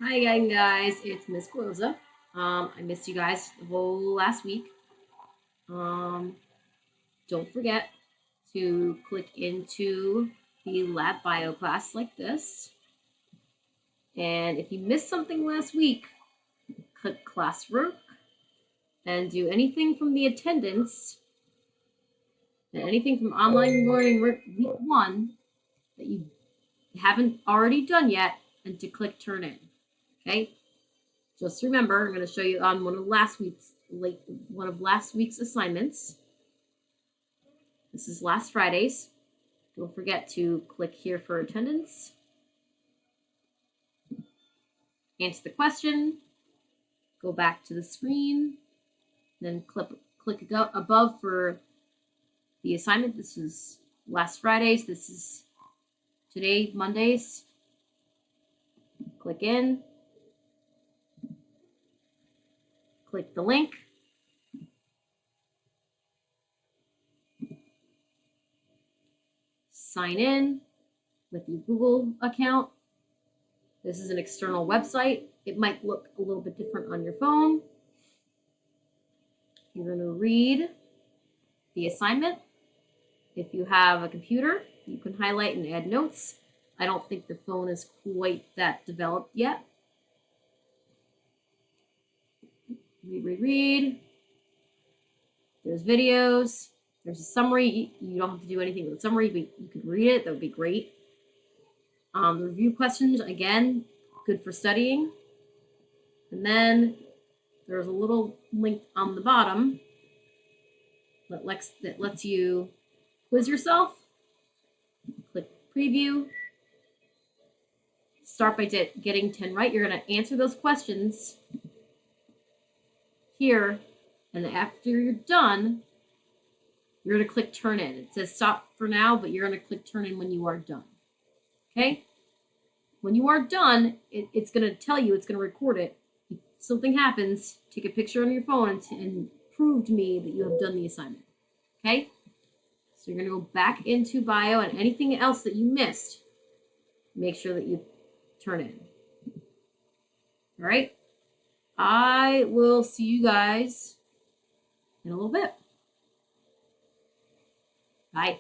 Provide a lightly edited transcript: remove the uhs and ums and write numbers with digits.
Hi again, guys. It's Miss Rosa. I missed you guys the whole last week. Um, don't forget to click into the lab bio class like this. And if you missed something last week, click classwork and do anything from the attendance and anything from online learning week 1 that you haven't already done yet, and to click turn in. Okay. Just remember, I'm going to show you on one of last week's assignments. This is last Friday's. Don't forget to click here for attendance. Answer the question. Go back to the screen. Then click above for the assignment. This is last Friday's. This is today, Monday's. Click in. Click the link. Sign in with your Google account. This is an external website. It might look a little bit different on your phone. You're going to read the assignment. If you have a computer, you can highlight and add notes. I don't think the phone is quite that developed yet. Read. There's videos. There's a summary. You don't have to do anything with the summary, but you can read it. That would be great. The review questions, again, good for studying. And then there's a little link on the bottom that lets you quiz yourself. Click preview. Start by getting 10 right. You're going to answer those questions here, and after you're done, you're going to click turn in. It says stop for now, but you're going to click turn in when you are done. Okay? When you are done, it's going to tell you, it's going to record it. If something happens, take a picture on your phone and prove to me that you have done the assignment. Okay? So you're going to go back into bio, and anything else that you missed, make sure that you turn in. All right? I will see you guys in a little bit. Bye.